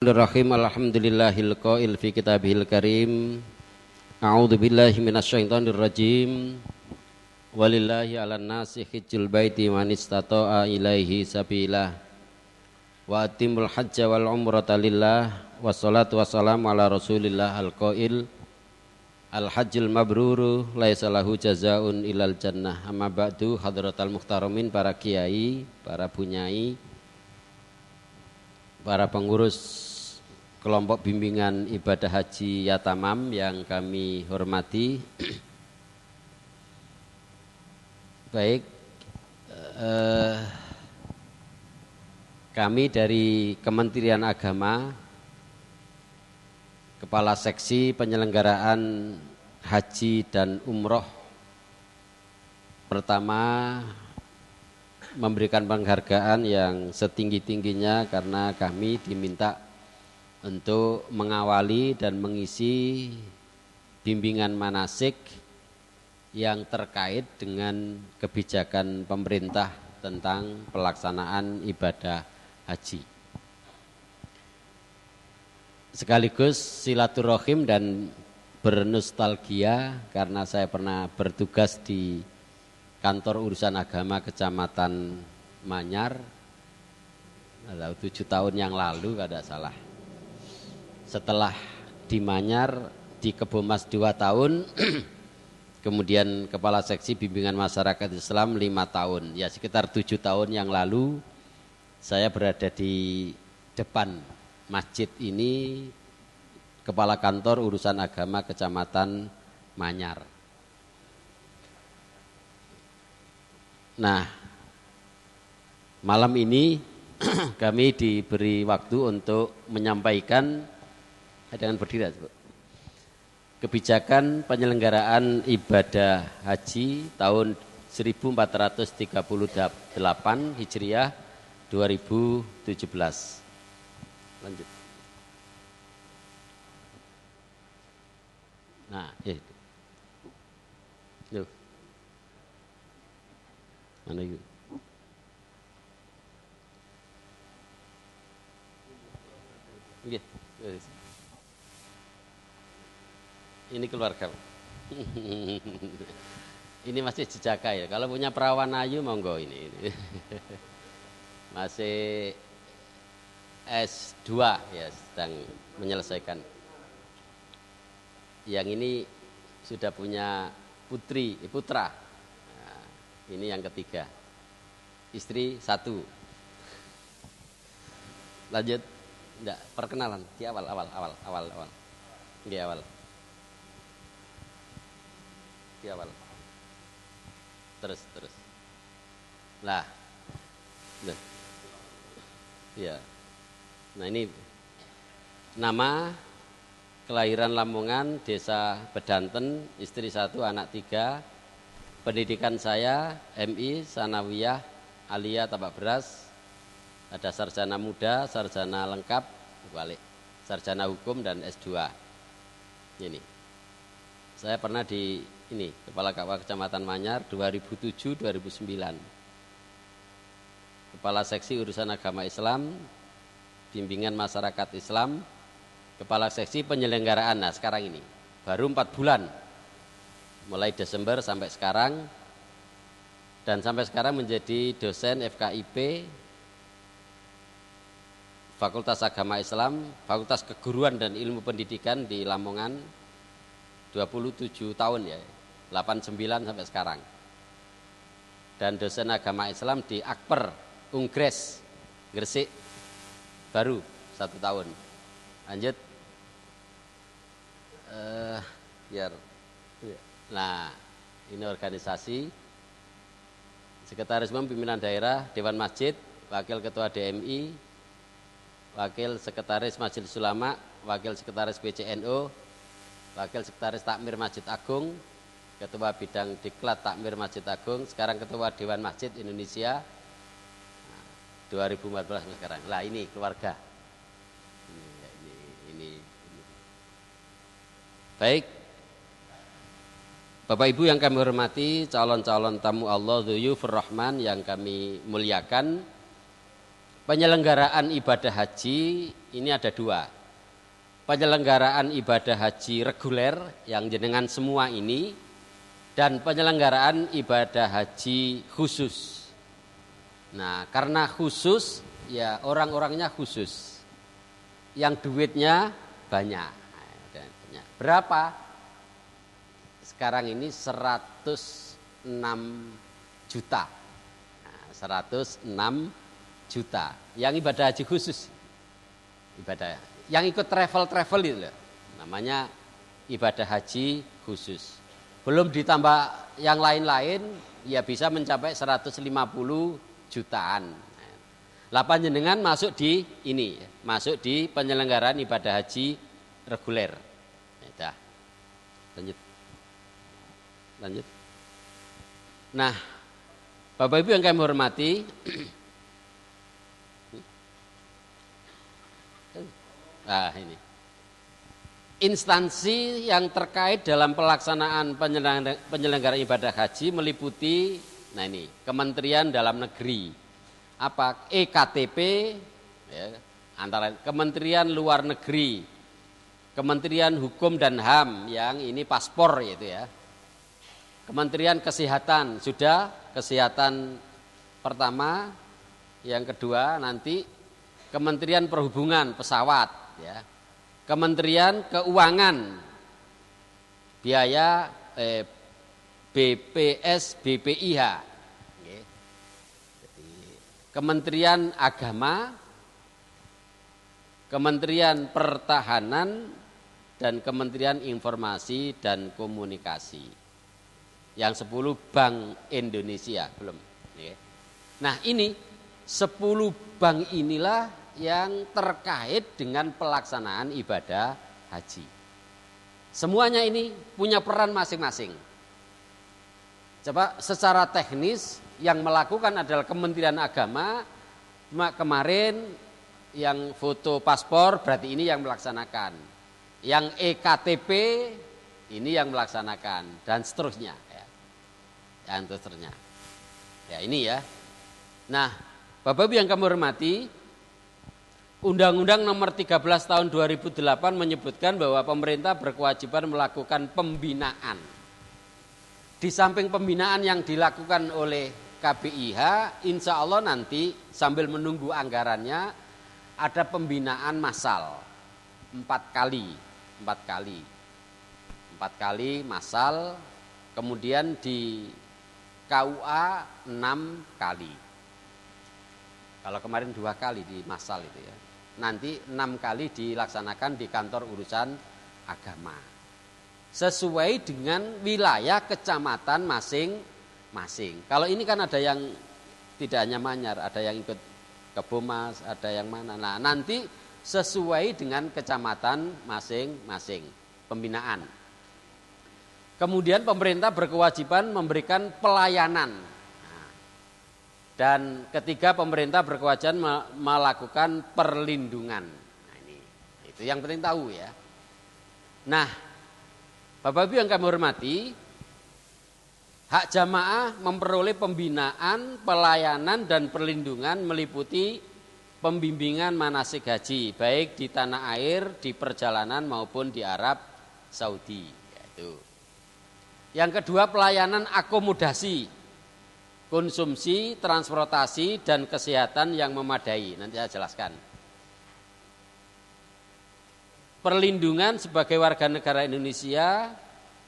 Bismillahirrahmanirrahim. Alhamdulillahil qail fi kitabihil karim. A'udzu billahi minasyaitonir rajim. Walillahi 'alan nasi hajjul baiti man istata'a ilaihi sabila. Wa atimul hajja wal umrata lillah. Wassalatu wassalamu ala Rasulillah al-qail. Al-hajjul mabruru laisa lahu jazaa'un ilal jannah. Amma ba'du, hadratal muhtaramin, para kiai, para bunyai, para pengurus kelompok bimbingan ibadah haji Yatamam yang kami hormati. Baik, kami dari Kementerian Agama, Kepala Seksi Penyelenggaraan Haji dan Umroh, pertama memberikan penghargaan yang setinggi-tingginya karena kami diminta untuk mengawali dan mengisi bimbingan manasik yang terkait dengan kebijakan pemerintah tentang pelaksanaan ibadah haji. Sekaligus silaturahim dan bernostalgia karena saya pernah bertugas di kantor urusan agama Kecamatan Manyar 7 tahun yang lalu kalau tidak salah. Setelah di Manyar, di Kebomas 2 tahun, kemudian Kepala Seksi Bimbingan Masyarakat Islam 5 tahun. Ya sekitar 7 tahun yang lalu saya berada di depan masjid ini, Kepala Kantor Urusan Agama Kecamatan Manyar. Nah, malam ini kami diberi waktu untuk menyampaikan dengan berdiri, kebijakan penyelenggaraan ibadah haji tahun 1438 Hijriah 2017. Lanjut. Nah, itu. Loh. Mana itu? Oke. Ini keluarga. Ini masih jejaka ya. Kalau punya perawan ayu monggo ini. Masih S2 ya, sedang menyelesaikan. Yang ini sudah punya putra. Nah, ini yang ketiga. Istri 1. Lanjut. Enggak, perkenalan di awal. Di awal. Terus. Lah. Ya. Nah, ini nama, kelahiran Lamongan, desa Bedanten, istri 1, anak 3. Pendidikan saya MI Sanawiyah Aliyah Tabak Beras. Ada sarjana muda, sarjana lengkap, sarjana hukum dan S2. Ini. Saya pernah di Kepala KWA Kecamatan Manyar 2007-2009. Kepala Seksi Urusan Agama Islam, Bimbingan Masyarakat Islam, Kepala Seksi Penyelenggaraan. Nah, sekarang ini baru 4 bulan. Mulai Desember sampai sekarang. Dan sampai sekarang menjadi dosen FKIP Fakultas Agama Islam, Fakultas Keguruan dan Ilmu Pendidikan di Lamongan 27 tahun ya, 89 sampai sekarang. Dan dosen agama Islam di Akper, Unggres, Gresik, baru 1 tahun. Lanjut. Nah, ini organisasi. Sekretaris Umum Pimpinan Daerah, Dewan Masjid, Wakil Ketua DMI, Wakil Sekretaris Majelis Ulama, Wakil Sekretaris PCNO, Wakil Sekretaris Takmir Masjid Agung, Ketua Bidang Diklat Takmir Masjid Agung, sekarang Ketua Dewan Masjid Indonesia 2014 sekarang. Lah ini keluarga. Ini. Baik. Bapak Ibu yang kami hormati, calon-calon tamu Allah, dhuyufur Rahman yang kami muliakan. penyelenggaraan ibadah haji ini ada dua. Penyelenggaraan ibadah haji reguler yang jenengan semua ini, dan penyelenggaraan ibadah haji khusus. Nah, karena khusus ya orang-orangnya khusus, yang duitnya banyak. Berapa? Sekarang ini 106 juta. Nah, 106 juta. Yang ibadah haji khusus. Ibadah. Yang ikut travel itu loh. Namanya ibadah haji khusus. Belum ditambah yang lain-lain, ya bisa mencapai 150 jutaan. Lah panjenengan masuk di ini, masuk di penyelenggaraan ibadah haji reguler. Ya, lanjut. Nah, Bapak Ibu yang kami hormati, nah ini instansi yang terkait dalam pelaksanaan penyelenggaraan ibadah haji meliputi, nah ini Kementerian Dalam Negeri, apa EKTP, ya, antara Kementerian Luar Negeri, Kementerian Hukum dan HAM yang ini paspor itu ya, Kementerian Kesehatan sudah kesehatan pertama, yang kedua nanti Kementerian Perhubungan pesawat ya. Kementerian Keuangan biaya BPS BPIH. Kementerian Agama, Kementerian Pertahanan, dan Kementerian Informasi dan Komunikasi. Yang 10 Bank Indonesia belum. Nah ini 10 bank inilah yang terkait dengan pelaksanaan ibadah haji. Semuanya ini punya peran masing-masing. Coba secara teknis yang melakukan adalah Kementerian Agama. Kemarin yang foto paspor berarti ini yang melaksanakan. Yang EKTP ini yang melaksanakan dan seterusnya ya. Dan seterusnya. Ya ini ya. Nah, Bapak Ibu yang kami hormati, Undang-Undang Nomor 13 Tahun 2008 menyebutkan bahwa pemerintah berkewajiban melakukan pembinaan. Di samping pembinaan yang dilakukan oleh KBIH, insya Allah nanti sambil menunggu anggarannya ada pembinaan massal 4 kali massal, kemudian di KUA 6 kali. Kalau kemarin 2 kali di massal itu ya. Nanti 6 kali dilaksanakan di kantor urusan agama. Sesuai dengan wilayah kecamatan masing-masing. Kalau ini kan ada yang tidak hanya Manyar, ada yang ikut Kebomas, ada yang mana. Nah, nanti sesuai dengan kecamatan masing-masing pembinaan. Kemudian pemerintah berkewajiban memberikan pelayanan. Dan ketiga, pemerintah berkewajiban melakukan perlindungan. Nah, ini itu yang penting tahu ya. Nah, Bapak Ibu yang kami hormati, hak jamaah memperoleh pembinaan, pelayanan dan perlindungan meliputi pembimbingan manasik haji, baik di tanah air, di perjalanan maupun di Arab Saudi. Yaitu. Yang kedua, pelayanan akomodasi, konsumsi, transportasi, dan kesehatan yang memadai. Nanti saya jelaskan. Perlindungan sebagai warga negara Indonesia,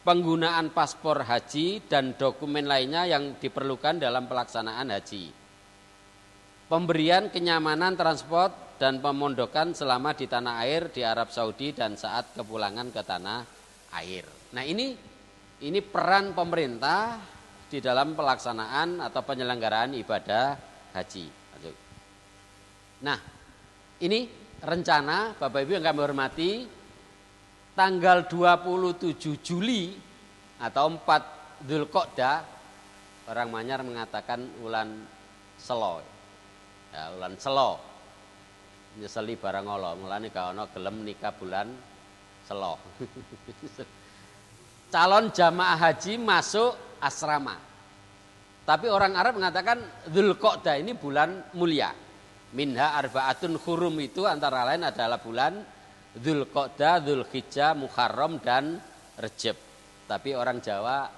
penggunaan paspor haji, dan dokumen lainnya yang diperlukan dalam pelaksanaan haji. Pemberian kenyamanan transport dan pemondokan selama di tanah air di Arab Saudi dan saat kepulangan ke tanah air. Nah ini peran pemerintah di dalam pelaksanaan atau penyelenggaraan ibadah haji. Nah, ini rencana Bapak Ibu yang kami hormati, tanggal 27 Juli atau 4 Dzulqa'dah, orang Manyar mengatakan ulan selo. Ya, ulan selo. Nyeseli barang Allah, mulane gak ono gelem nikah bulan selo. Calon jamaah haji masuk asrama. Tapi orang Arab mengatakan Dzulqa'dah ini bulan mulia. Minha arbaatun hurum itu antara lain adalah bulan Dzulqa'dah, Dzulhijjah, Muharram dan Rejab. Tapi orang Jawa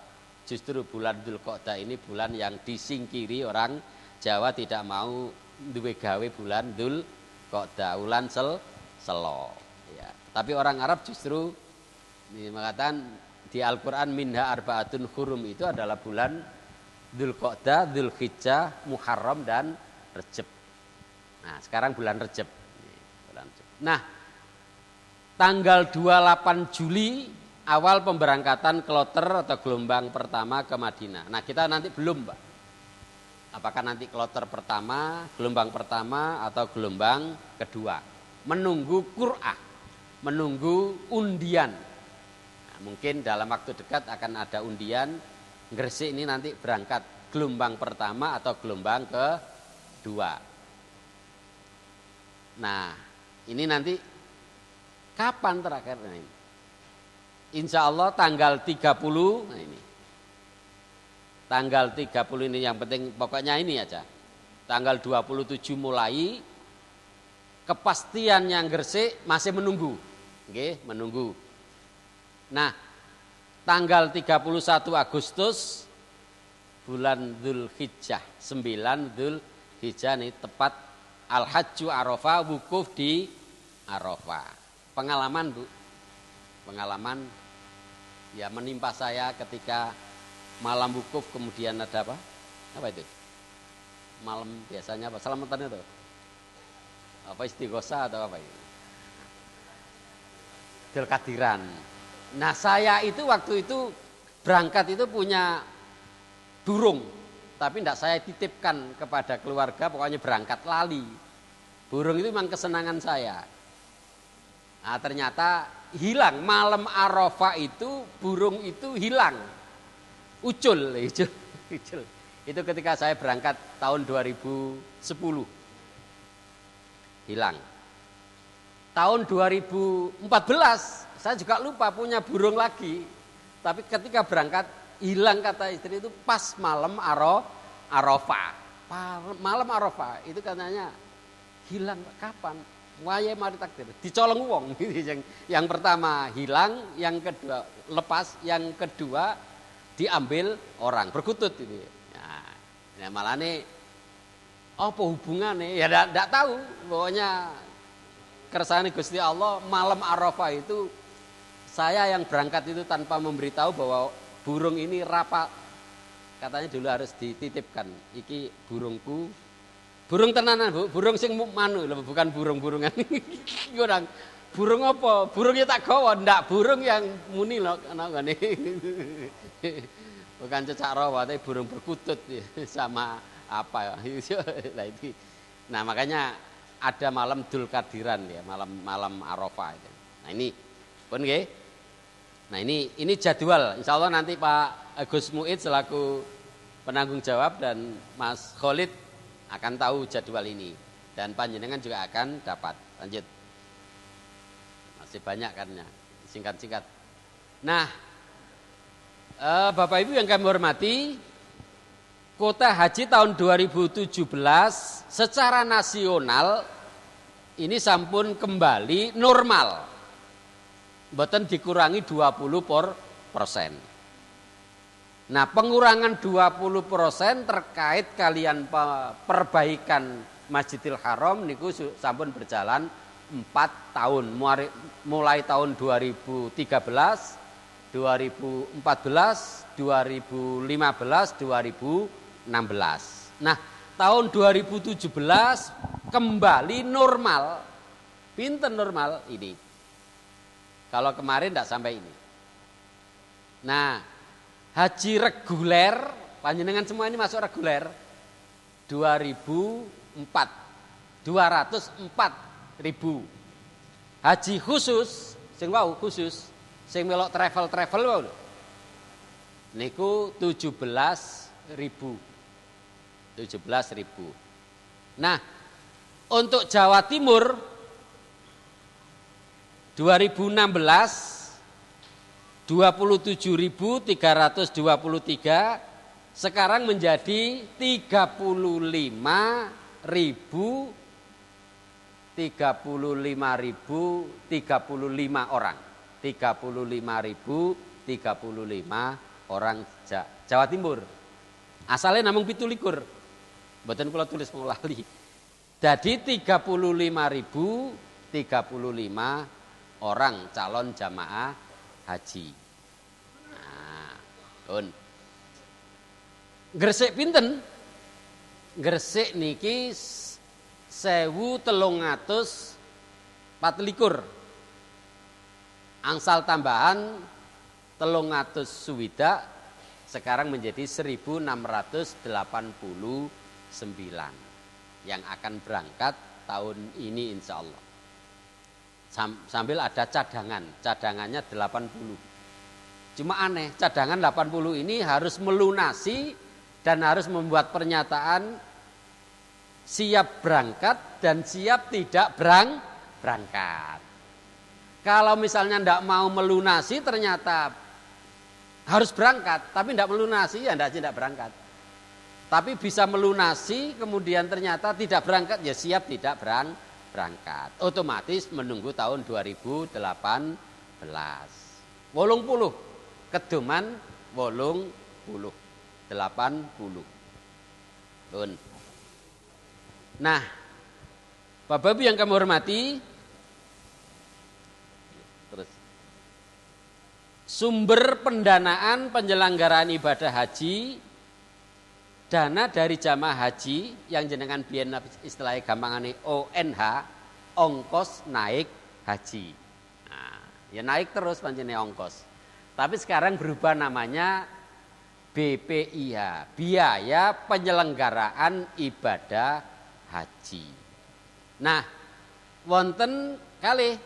justru bulan Dzulqa'dah ini bulan yang disingkiri, orang Jawa tidak mau duwe gawe bulan Dzulqa'dah, bulan selo. Ya. Tapi orang Arab justru mengatakan di Al-Qur'an minha arbaatun hurum itu adalah bulan Dzulqa'dah, Dzulhijjah, Muharram dan Rejab. Nah, sekarang bulan Rejab. Nah, tanggal 28 Juli awal pemberangkatan kloter atau gelombang pertama ke Madinah. Nah, kita nanti belum, Pak. Apakah nanti kloter pertama, gelombang pertama atau gelombang kedua? Menunggu qur'ah, menunggu undian. Nah, mungkin dalam waktu dekat akan ada undian Gresik ini nanti berangkat gelombang pertama atau gelombang kedua. Nah, ini nanti kapan terakhir ini? Insya Allah tanggal 30, nah ini. Tanggal 30 ini yang penting, pokoknya ini aja. Tanggal 27 mulai, kepastian yang Gresik masih menunggu. Oke, menunggu. Nah, tanggal 31 Agustus bulan Dzulhijjah, 9 Dzulhijjah ini tepat Al-Hajju Arafah, wukuf di Arafah. Pengalaman, Bu. Pengalaman ya menimpa saya ketika malam wukuf, kemudian ada apa? Apa itu? Malam biasanya apa? Selamatan itu. Apa istighosah atau apa itu? Idul Kadiran. Nah, saya itu waktu itu berangkat itu punya burung, tapi tidak saya titipkan kepada keluarga, pokoknya berangkat lali. Burung itu memang kesenangan saya. Nah, ternyata hilang malam Arafah itu, burung itu hilang. Ucul. Itu ketika saya berangkat tahun 2010. Hilang. Tahun 2014 saya juga lupa punya burung lagi. Tapi ketika berangkat hilang, kata istri itu pas malam Arafah. Malam Arafah itu katanya hilang. Kapan? Waya mari takdir. Dicolong wong. Yang pertama hilang, yang kedua lepas, yang kedua diambil orang, berkutut ini. Nah, malah nih apa hubungannya? Ya enggak tahu. Pokoknya kersane Gusti Allah malam Arafah itu saya yang berangkat itu tanpa memberitahu bahwa burung ini rapat. Katanya dulu harus dititipkan. Iki burungku. Burung tenanan, Bu. Burung sing manu, bukan burung-burungan. Orang burung apa? Burungnya tak gawa, ndak burung yang muni lho ngene. Bukan cecak rawa, tapi burung berkutut sama apa ya. Nah, makanya ada malam Dzulkadiran ya, malam Arafah itu. Nah, ini pun nggih. Nah, ini jadwal. Insya Allah nanti Pak Agus Muid selaku penanggung jawab dan Mas Khalid akan tahu jadwal ini, dan panjenengan juga akan dapat. Lanjut. Masih banyak kan ya, singkat-singkat. Nah, Bapak Ibu yang kami hormati, kuota haji tahun 2017 secara nasional ini sampun kembali normal. Mboten dikurangi 20%. Nah, pengurangan 20% terkait kalian perbaikan Masjidil Haram niku sampun berjalan 4 tahun. Mulai tahun 2013, 2014, 2015, 2016. Nah, tahun 2017 kembali normal. Pinten normal ini. Kalau kemarin tidak sampai ini. Nah, haji reguler, panjenengan semua ini masuk reguler 2004, 204.000. Haji khusus, sing wau khusus, sing melok travel wau niku 17.000. Nah, untuk Jawa Timur 2016 27.323, sekarang menjadi 35.000 35.035 orang. 35.035 orang Jawa Timur. Asalnya namung 17. Mboten kula tulis lali. Jadi 35.035 orang calon jamaah haji. Nah, pun. Gresik pinten? Gresik niki 1.324. Angsal tambahan 300 suwida sekarang menjadi 1.689 yang akan berangkat tahun ini insya Allah. Sambil ada cadangannya 80. Cuma aneh, cadangan 80 ini harus melunasi dan harus membuat pernyataan siap berangkat dan siap tidak berangkat. Kalau misalnya tidak mau melunasi ternyata harus berangkat, tapi tidak melunasi ya tidak berangkat. Tapi bisa melunasi kemudian ternyata tidak berangkat ya siap tidak berangkat. Otomatis menunggu tahun 2018. 80 keduman 80 Tun. Nah, Bapak Ibu yang kami hormati, terus sumber pendanaan penyelenggaraan ibadah haji, dana dari jamaah haji yang jenengan biyen istilahnya gampangane ONH, ongkos naik haji. Nah, ya naik terus pancene ongkos. Tapi sekarang berubah namanya BPIH, biaya penyelenggaraan ibadah haji. Nah, wonten kalih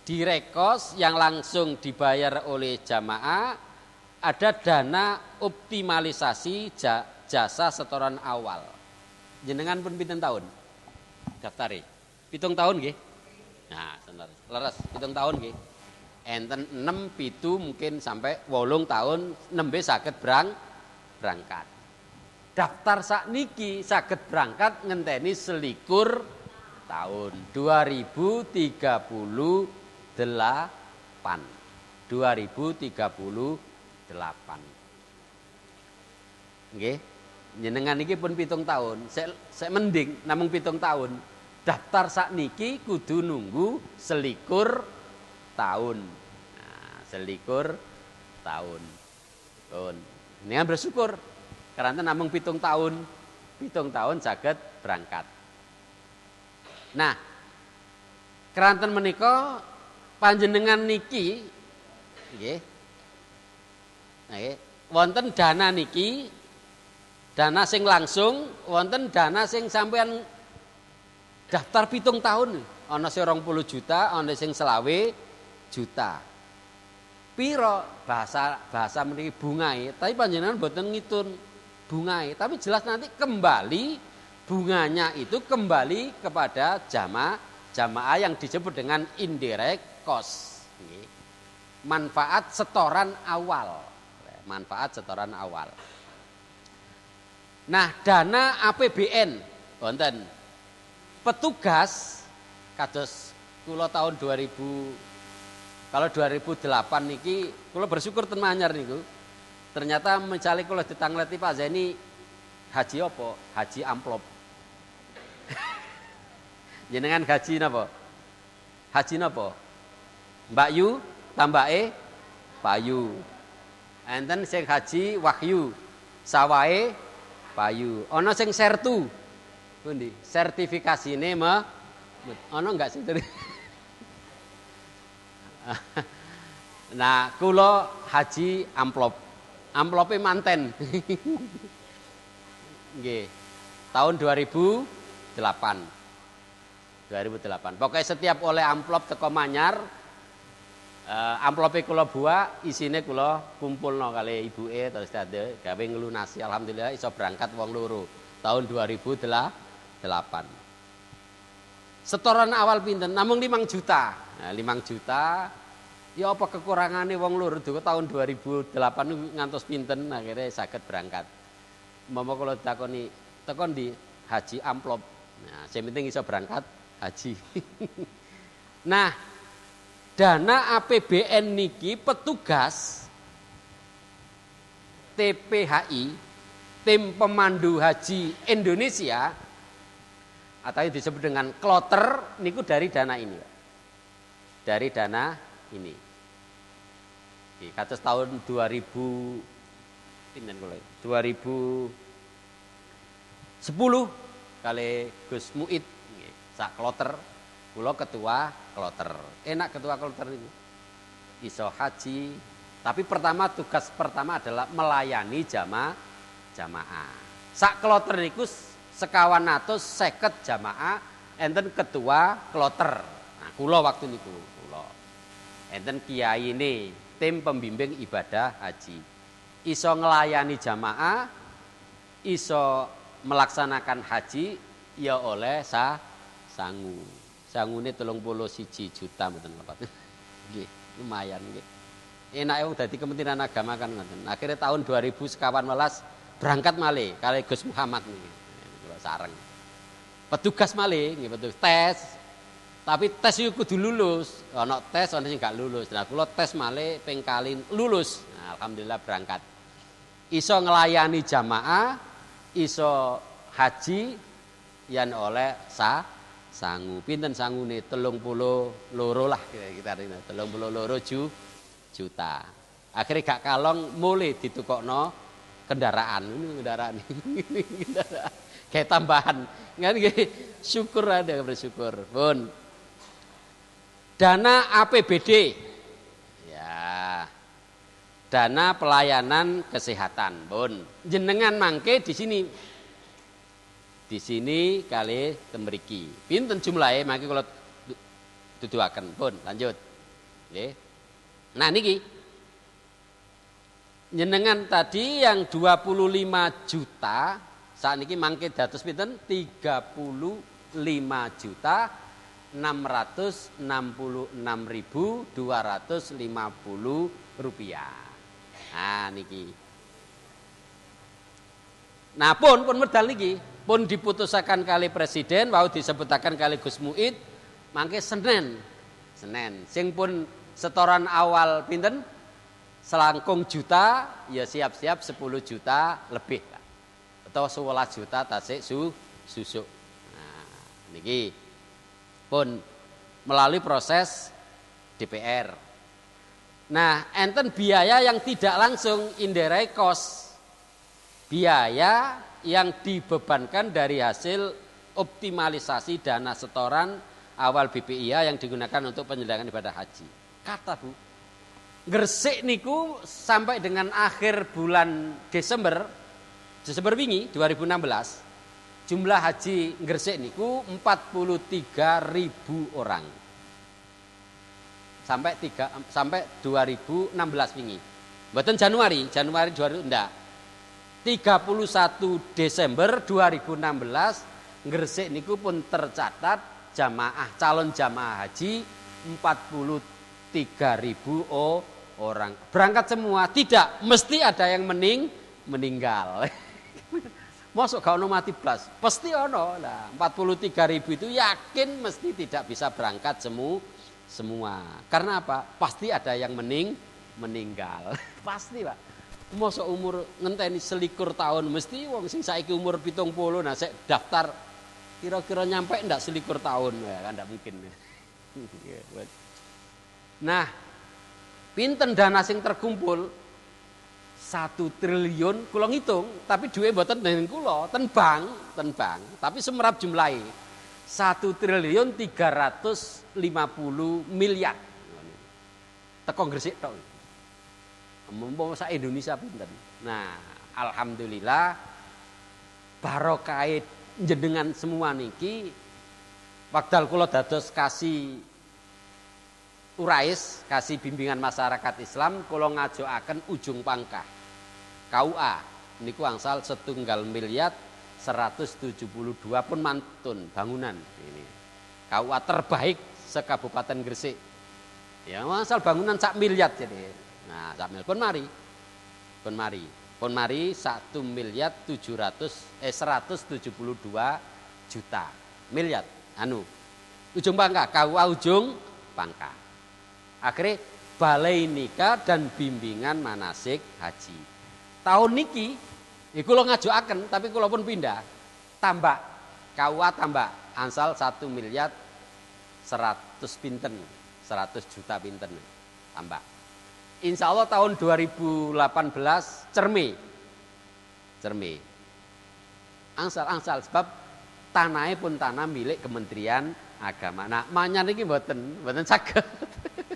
direkos yang langsung dibayar oleh jamaah, ada dana optimalisasi jasa setoran awal. Jenengan pun pinten tahun? Daftari. 7 tahun nggih. Nah, leres 7 tahun nggih. Enten 6 7 mungkin sampai 8 tahun nembe saged berangkat. Daftar sakniki saged berangkat ngenteni 21 tahun 2038. Nggih. Jenengan niki pun 7 tahun. Sek mending namung 7 tahun. Daftar sakniki kudu nunggu 21 tahun. Nah, 21 tahun. Ini kan bersyukur karena namung 7 tahun. 7 tahun saged berangkat. Nah, keranten menika panjenengan niki nggih. Nggih, wonten dana niki, dana sing langsung, wonten dana sing sampean daftar 7 tahun. Ana sing 20 juta, ana sing 20 juta. Piro bahasa meniki bungae, tapi panjenengan mboten ngitun bungae, tapi jelas nanti kembali bunganya itu kembali kepada jamaah yang disebut dengan indirect cost. Manfaat setoran awal. Manfaat setoran awal. Nah, dana APBN wonten petugas kados kula tahun 2000 kalau 2008 niki kula bersyukur ten Manyar niku. Ternyata mencari kula ditangleti Pak Zaini haji apa? Haji amplop. Jenengan haji napa? Haji napa? Mbak Yu tambake Pak Yu. Enten sing haji Wahyu. Sawahe Pak Yu. Ana sing sertu. Pundi? Sertifikasine ana enggak sing Nah, kula haji amplop. Amplope manten. Nggih. Tahun 2008. Pokoknya setiap oleh amplop teko Manyar, amplope kula buak, isine kula kumpulno kali ibuke terus dadi gawe nglunasi. Alhamdulillah iso berangkat wong loro tahun 2008. Setoran awal pinten? Namung 5 juta. Nah, 5 juta. Ya apa kekurangane wong loro duwe tahun 2008 ngantos pinten akhirnya saged berangkat. Umpama kula takoni tekan di haji amplop. Nah, sing penting iso berangkat haji. Nah, dana APBN niki petugas TPHI, Tim Pemandu Haji Indonesia, atau yang disebut dengan kloter niku dari dana ini. Dari dana ini. Kados tahun 2010 kali Gus Muid sak kloter, kula ketua kloter. Enak ketua kloter ini. Iso haji, tapi tugas pertama adalah melayani jamaah. Sak kloter niku sekawan atus 50 jamaah, enten ketua kloter. Nah, kula waktu niku kula. Enten kiai ini, tim pembimbing ibadah haji. Iso ngelayani jamaah, iso melaksanakan haji ya oleh sangu. Sangune 31 juta mboten lepat. Nggih, lumayan nggih. Enake wong dadi Kementerian Agama kan ngoten. Akhirnya tahun 2011 berangkat malih kali Gus Muhammad niki. Kula sareng. Petugas malih nggih petugas tes. Tapi tes itu kudu lulus. Ana tes ana sing gak lulus. Nah, kula tes malih ping kali lulus. Nah, alhamdulillah berangkat. Iso ngelayani jamaah, iso haji yan oleh sangu. Pinten sangune 32 lah kita rene 32 juta. Akhirnya gak kalong mulai ditukokno kendaraan. Ini kendaraan. Kayak tambahan. Kan syukur ada bersyukur. Pun. Dana APBD. Ya. Dana pelayanan kesehatan, Pun. Jenengan mangke di sini. Di sini kali temriki. Pinten jumlahe mangke kula tuduhaken. Pun, lanjut. Nggih. Nah niki jenengan tadi yang 25 juta saat niki mangke dados pinten 35 juta 666.250 rupiah. Nah niki. Nah pun medal niki pun diputusaken kali presiden wau disebutaken kali Gus Muid mangke Senin. Sing pun setoran awal pinten selangkung juta ya siap-siap 10 juta lebih atau 11 juta tasik susuk. Nah niki pun melalui proses DPR. Nah enten biaya yang tidak langsung indirect cost, biaya yang dibebankan dari hasil optimalisasi dana setoran awal BPIA yang digunakan untuk penyelenggaraan ibadah haji. Kata Bu, Gresik niku sampai dengan akhir bulan Desember wingi 2016 jumlah haji Gresik niku 43.000 orang. Sampai 2016 wingi. Mboten Januari 2000 ndak. 31 Desember 2016 Gresik niku pun tercatat calon jamaah haji 43.000 orang. Berangkat semua, tidak mesti ada yang meninggal. Mosok gak ono mati blas, pasti ono. Nah, 43.000 itu yakin mesti tidak bisa berangkat semua. Karena apa? Pasti ada yang meninggal. Pasti, Pak. Mosok umur ngenteni 21 tahun mesti wong sing saiki umur 70 nah sik daftar kira-kira nyampe ndak 21 tahun ya kan ndak mungkin. Nah, pinten dana sing terkumpul 1 triliun kula ngitung, tapi duwe mboten dengan kula, ten bank, tapi semerap jumlahe 1.350 miliar. Teko Gresik tok. Mumpung sak Indonesia pinten. Nah, alhamdulillah barokah jenengan semua niki wekdal kula dados kasih urais, kasih bimbingan masyarakat Islam kula ngajokaken ujung pangkah. KUA niku angsal 1 miliar 172 pun mantun bangunan ini. KUA terbaik se-Kabupaten Gresik. Ya angsal bangunan 1 miliar jadi. Nah, 1 miliar pun mari 1 miliar 172 juta miliar Ujung Pangkah, KUA Ujung Pangkah. Akhirnya Balai Nikah dan Bimbingan Manasik Haji. Tahun niki iku lo ngajuaken tapi kula pun pindah. Tambah KUA tambah angsal 1 miliar 100 pinten, 100 juta pinten tambah. Insya Allah tahun 2018 cerme. Angsal sebab tanahnya pun tanah milik Kementerian Agama. Nah, manyar niki mboten saged.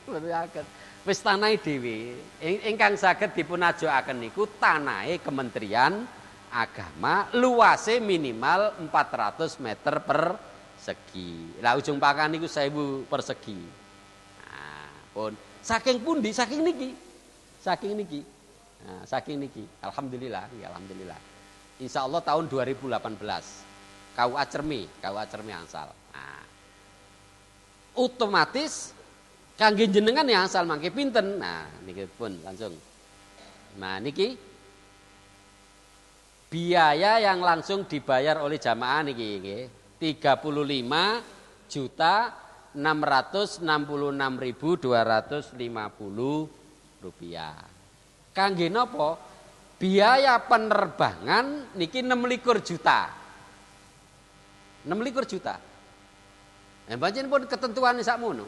Mboten saged. Wis tanahe dhewe. Ingkang saged dipun ajokaken niku tanahe Kementerian Agama, luase minimal 400 meter persegi. Lah Ujung Pangkah niku 1000 persegi. Nah, pun saking pundi? Saking niki. Nah, saking niki. Alhamdulillah, ya alhamdulillah. Insya Allah tahun 2018 KUA Cermi angsal. Nah, otomatis kangge jenengan ya angsal mangke pinten. Nah, niki pun langsung. Nah, niki biaya yang langsung dibayar oleh jamaah niki nggih 35.666.250 rupiah. Kangge napa? Biaya penerbangan niki 26 juta. 26 juta. Pancen pun ketentuan sakmono.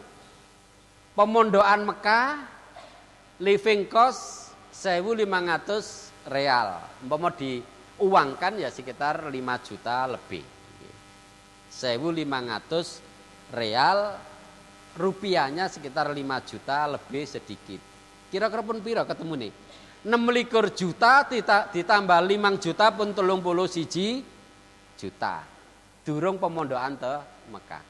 Pemondokan Mekah living cost 1.500 real. Umpama diuangkan ya sekitar 5 juta lebih. 1.500 real, rupiahnya sekitar 5 juta lebih sedikit. Kira-kira pun piro ketemu nih? 26 juta ditambah 5 juta pun 31 juta. Durung pemondokan te Mekah.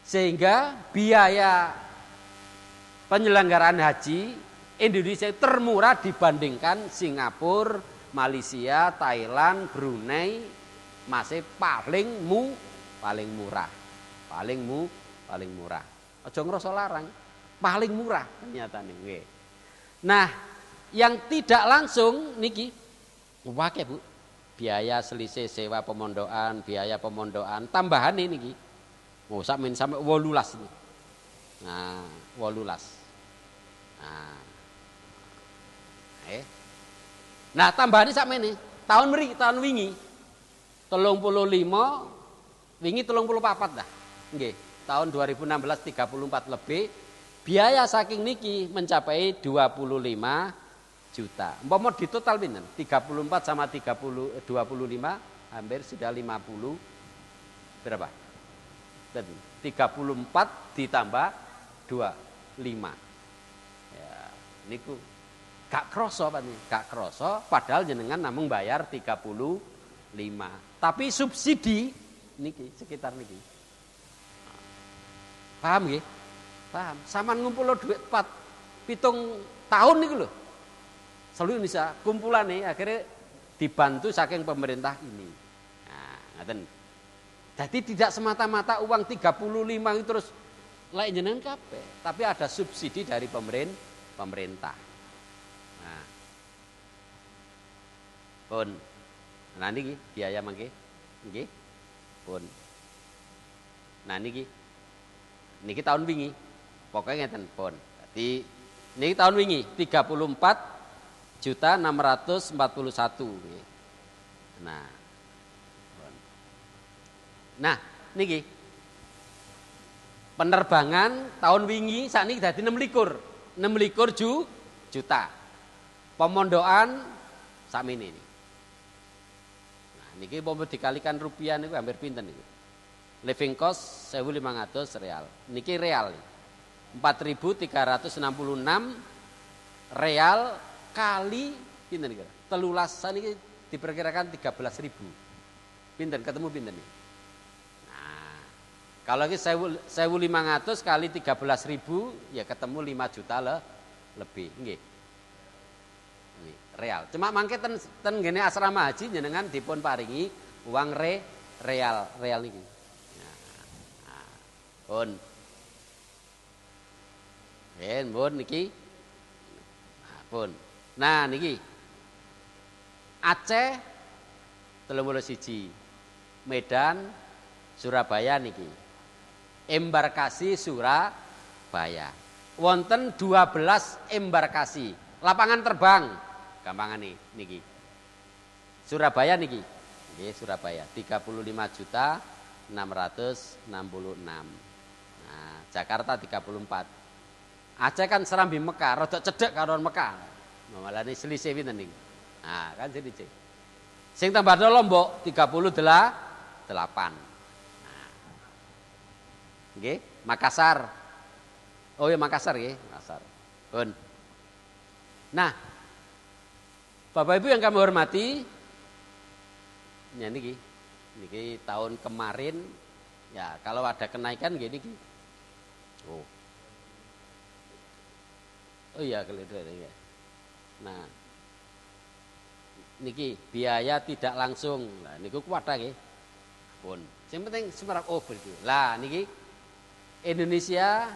Sehingga biaya penyelenggaraan haji Indonesia termurah dibandingkan Singapura, Malaysia, Thailand, Brunei, masih paling murah. Paling murah. Aja ngrasa larang. Paling murah ternyata nih. Nah, yang tidak langsung niki wake Bu. Biaya selisih sewa pemondokan, biaya pemondokan tambahan ini niki. Oh, sampai 18 ini. Nah, 18. Nah, tambahan ini sampai ini. Tahun wingi 35 wingi 34 dah. Nggih. Tahun 2016 34 lebih. Biaya saking niki mencapai 25 juta. Umpama di total pinten? 34 sama 25 hampir sudah 50 berapa? 34 ditambah 25. Ya, niku gak kroso Pak nih, gak kroso padahal jenengan namung bayar 35. Tapi subsidi niki sekitar niki. Paham nggih? Paham. Saman ngumpulno duit 7 tahun niku lho. Seluruh Indonesia kumpulan nih akhirnya dibantu saking pemerintah ini. Nah, ngaten. Jadi tidak semata-mata uang 35 itu terus lek jenengan kabeh, tapi ada subsidi dari pemerintah. Nah. Pun. Nah niki biaya mangke. Nggih. Pun. Nah niki tahun wingi. Pokoknya ngeten pun. Dadi niki tahun wingi 34.641. Nah, niki penerbangan tahun wingi sakniki dadi 26 juta. Pemondokan sakmene niki. Nah, niki pompo dikalikan rupiah niku hampir pinten niku. Living cost 1.500 real. Niki real. 4.366 real kali pinten niku? 13 saniki diperkirakan 13.000. Pinten ketemu pinten nih? Nah, kalau lagi 1.500 kali 13.000 ya ketemu 5 juta lebih, nggih. Ini real. Cuma mangke ten ngene asrama haji jenengan dipun paringi uang real niki. Nah, pun pun niki. Pun. Nah niki Aceh 31, Medan, Surabaya niki embarkasi Surabaya. Wonten 12 embarkasi, lapangan terbang. Gampangan nih, niki. Surabaya niki. Nggih, Surabaya 35.666. Nah, Jakarta 34. Aceh kan serambi Mekah, rada cedhek karo Mekah. Malah ini selisih pinten niki. Nah, kan selisih. Sing tambah Lombok 38. Nah. Nggih, Makassar. Oh ya Makassar nggih, Makassar. Pun. Nah, Bapak Ibu yang kami hormati, ya niki tahun kemarin ya kalau ada kenaikan gini. Oh iya kelihatan ya. Nah, niki biaya tidak langsung. Lah niku kuwatha nggih. Pun. Sing penting semerap begitu. Lah niki Indonesia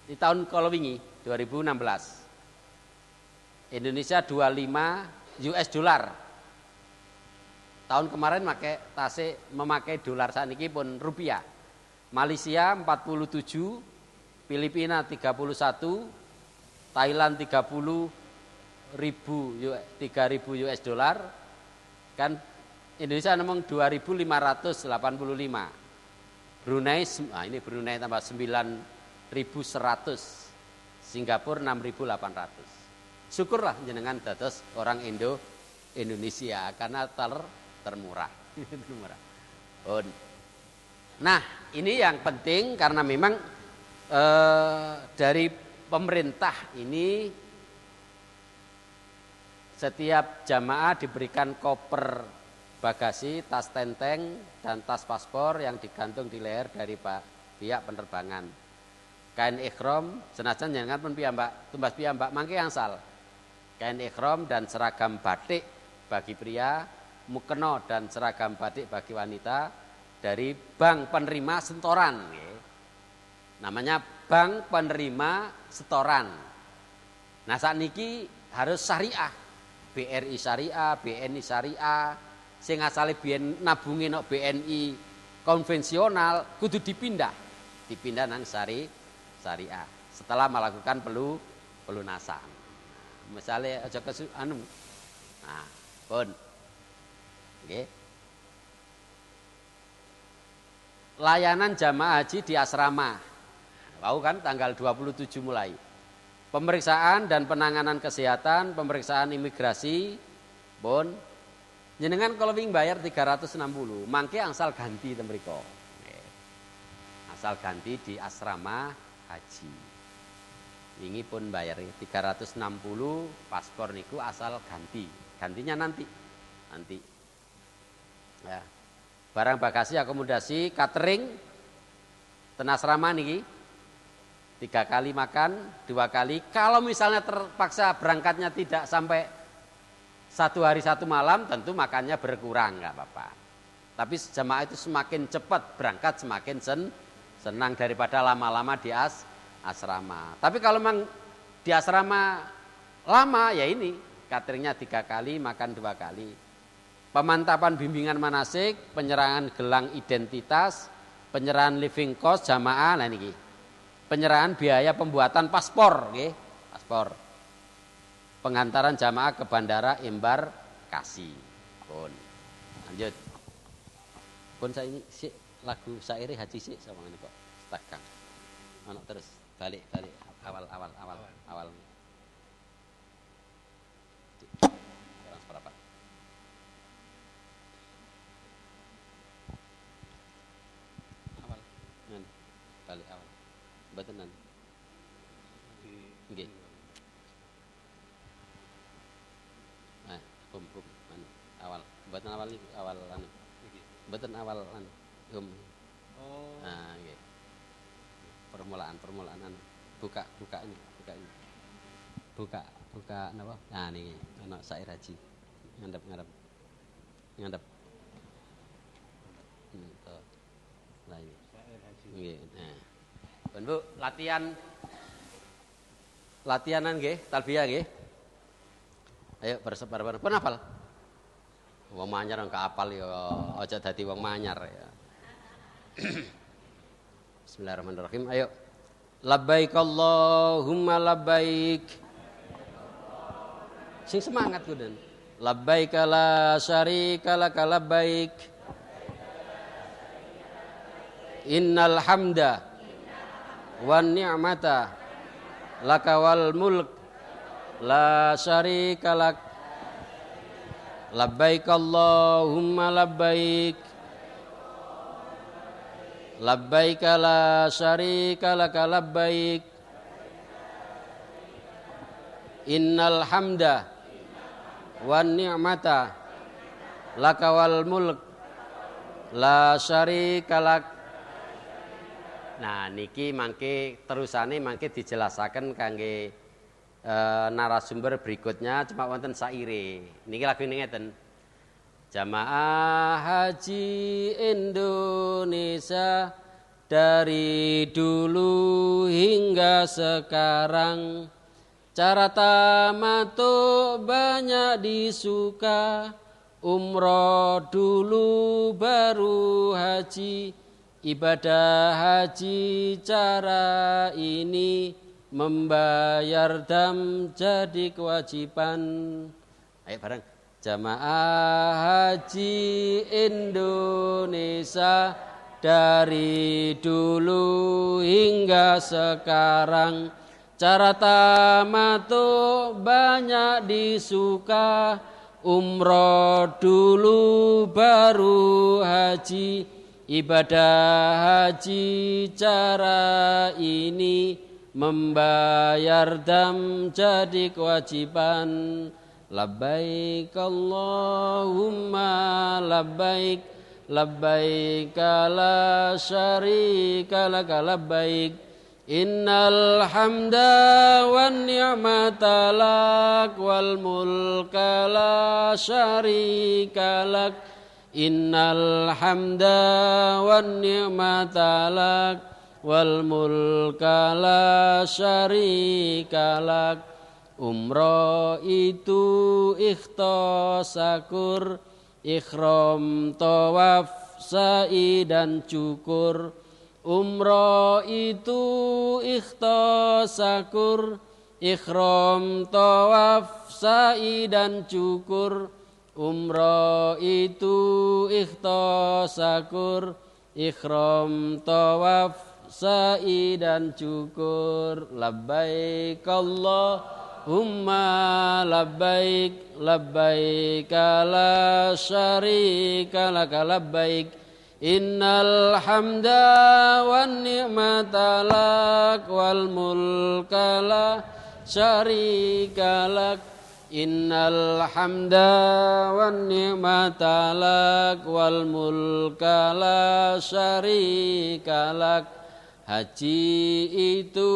di tahun kalau wingi 2016. Indonesia 25 US dollar. Tahun kemarin memakai dolar saniki pun rupiah. Malaysia 47, Filipina 31, Thailand 3.000 US dollar. Kan Indonesia nemong 2.585. Brunei ini Brunei tambah 9.100. Singapura 6.800. Syukurlah jenengan dados orang Indonesia karena termurah. Nah, ini yang penting karena memang dari pemerintah ini setiap jamaah diberikan koper bagasi, tas tenteng dan tas paspor yang digantung di leher dari pihak penerbangan. Kain ikhram senajan jenengan pun piyambak tumbas piyambak mangke angsal. Kain ikhram dan seragam batik bagi pria, mukena dan seragam batik bagi wanita dari Bank Penerima Setoran. Namanya Bank Penerima Setoran. Nah saat niki harus syariah, BRI syariah, BNI syariah, sing asale biyen nabungi nok BNI konvensional kudu dipindah nang syariah setelah melakukan pelunasan. Misalnya aja nah, pun nggih. Layanan jamaah haji di asrama. Tahu kan tanggal 27 mulai. Pemeriksaan dan penanganan kesehatan, pemeriksaan imigrasi, pun jenengan kalau wing bayar 360, mangke angsal ganti ten mriko. Asal ganti di asrama haji. Wingi pun bayar 360 paspor niku asal ganti. Gantinya nanti. Ya. Barang bagasi, akomodasi, catering ten asrama niki 3 kali makan, 2 kali. Kalau misalnya terpaksa berangkatnya tidak sampai 1 hari 1 malam, tentu makannya berkurang nggak apa-apa. Tapi jamaah itu semakin cepat berangkat semakin senang daripada lama-lama di asrama. Tapi kalau memang di asrama lama ya ini cateringnya 3 kali, makan 2 kali. Pemantapan bimbingan manasik, penyerahan gelang identitas, penyerahan living cost jamaah, nah niki. Penyerahan biaya pembuatan paspor, nggih, paspor. Pengantaran jamaah ke bandara embarkasi. Pun. Lanjut. Pun saya ini si lagu syairi haji sih sama ini kok. Stakang. Mana terus balik awal. Kurang seberapa? Awal. Balik awal. Betenan. Nggih. Nah, awal. Mboten awal iki awal anu. Mboten awal anu. Oh. Nah, nggih. Permulaan anu. Buka ini. Buka napa? Nah niki ana syair haji. Ngadep. Nah ini. Syair haji. Nggih. Nah. Bu, latihanan nggih, talbiyah nggih. Ayo bareng-bareng. Pun hafal. Wong manyar nggak hafal ya, aja dadi wong manyar ya. Bismillahirrahmanirrahim. Ayo. Labbaik Allahumma labbaik. Sing semangat kudu. Labbaik la syarika lak labbaik. Innal hamda wan ni'mata laka wal mulk la syarika lak. Labbaik Allahumma labbaik. Labbaik la syarika laka labbaik. Innal hamda wan ni'mata laka wal mulk la syarika lak. Nah niki mangke terusane mangke dijelasaken kangge narasumber berikutnya, cuma wonten saire. Niki lagu ngeten. Jamaah Haji Indonesia dari dulu hingga sekarang, cara tamattu banyak disuka. Umroh dulu baru haji, ibadah haji cara ini membayar dam jadi kewajiban. Ayo bareng. Jamaah Haji Indonesia dari dulu hingga sekarang, cara tamattu banyak disuka. Umroh dulu baru haji, ibadah haji cara ini membayar dam jadi kewajiban. Labbaik Allahumma labbaik. Labbaik la syarika lak labbaik. Innal hamda wan ni'mata lak wal mulka la syarika lak. Innal hamda wan ni'mata lak wal mulka la syarika lak. Umroh itu ikhtosakur, ikhram, tawaf, sa'i dan cukur. Umroh itu ikhtosakur, ikhram, tawaf, sa'i dan cukur. Umroh itu ikhtosakur, ikhram, tawaf, sa'i dan cukur. Labbaik Allahumma labbaik. Labbaik la syarika lak labbaik. Innal hamda wan ni'mata lak wal mulka la syarika lak. Innal hamda wan ni'mata lak wal mulka la syarika lak. Haji itu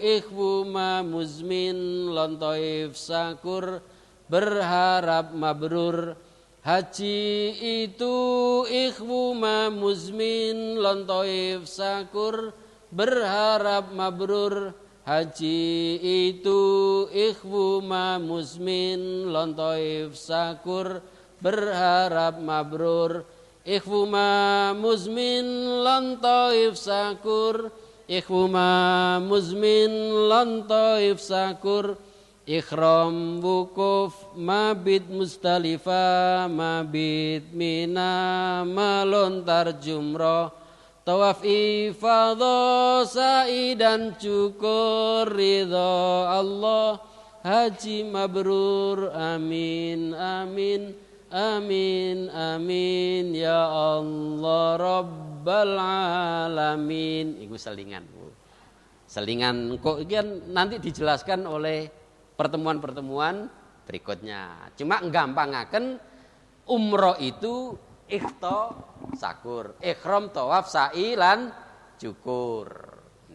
ikhwu ma muzmin lontoif sakur berharap mabrur. Haji itu ikhwu ma muzmin lontoif sakur berharap mabrur. Haji itu ikhwu ma muzmin lontoif sakur berharap mabrur. Ikhwu ma muzmin lan taif sakur. Ikhwu ma muzmin lan taif sakur. Ikhram wukuf mabit Musdalifah, mabit Mina, melontar jumroh, tawaf ifadah, sa'i dan cukur. Ridha Allah haji mabrur. Amin amin amin amin ya Allah rabbal alamin. Iku selingan. Selingan kok kan nanti dijelaskan oleh pertemuan-pertemuan berikutnya. Cuma nggampangaken umroh itu sakur, ikhram, tawaf, sa'i lan cukur.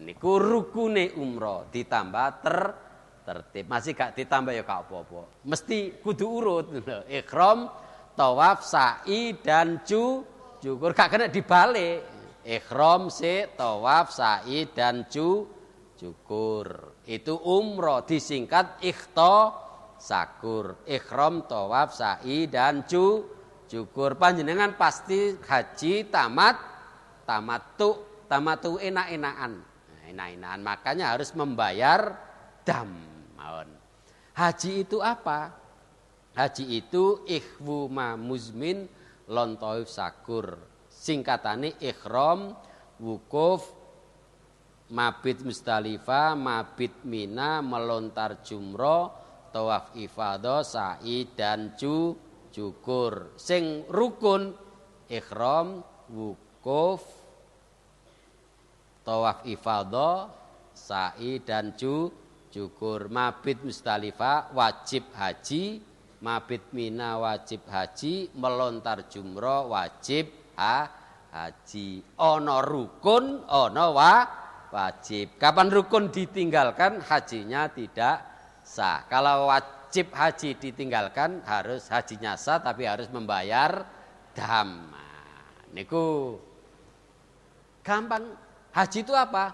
Niku rukune umroh ditambah tertib. Masih gak ditambah ya gak apa-apa. Mesti kudu urut. Ikhram, tawaf, sa'i dan cukur. Gak kena dibalik. Ikhram sik, tawaf, sa'i dan cukur. Itu umroh disingkat sakur. Ikhram, tawaf, sa'i dan cukur. Panjenengan pasti haji tamattu. tamattu enak-enakan. Nah, enak-enakan makanya harus membayar dam. Haji itu apa? Haji itu ikhwu ma muzmin lon taif sakur. Singkatane ihram, wukuf, mabit Musdalifah, mabit Mina, melontar jumroh, tawaf ifadah, sa'i dan cukur. Sing rukun ihram, wukuf, tawaf ifadah, sa'i dan cukur. Mabit Musdalifah wajib haji, mabit Mina wajib haji, melontar jumroh wajib haji. Ono rukun, ono wajib. Kapan rukun ditinggalkan, hajinya tidak sah. Kalau wajib haji ditinggalkan, harus hajinya sah, tapi harus membayar dam. Niku gampang. Haji itu apa?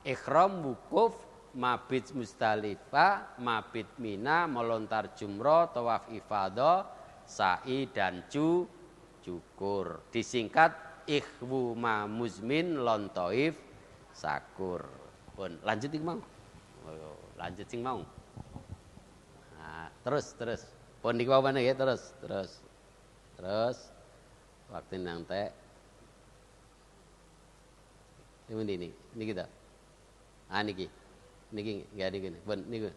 Ihram, wukuf, mabit Musdalifah, mabit Mina, melontar jumroh, tawaf ifadah, sa'i dan cukur. Disingkat ikhwu ma muzmin lon taif sakur. Pun lanjut sing mau. Lanjut sing mau. Nah, terus. Pun niku apa ya terus. Waktu nang teh. Ini kita. Niki nggak niki. Pun niku.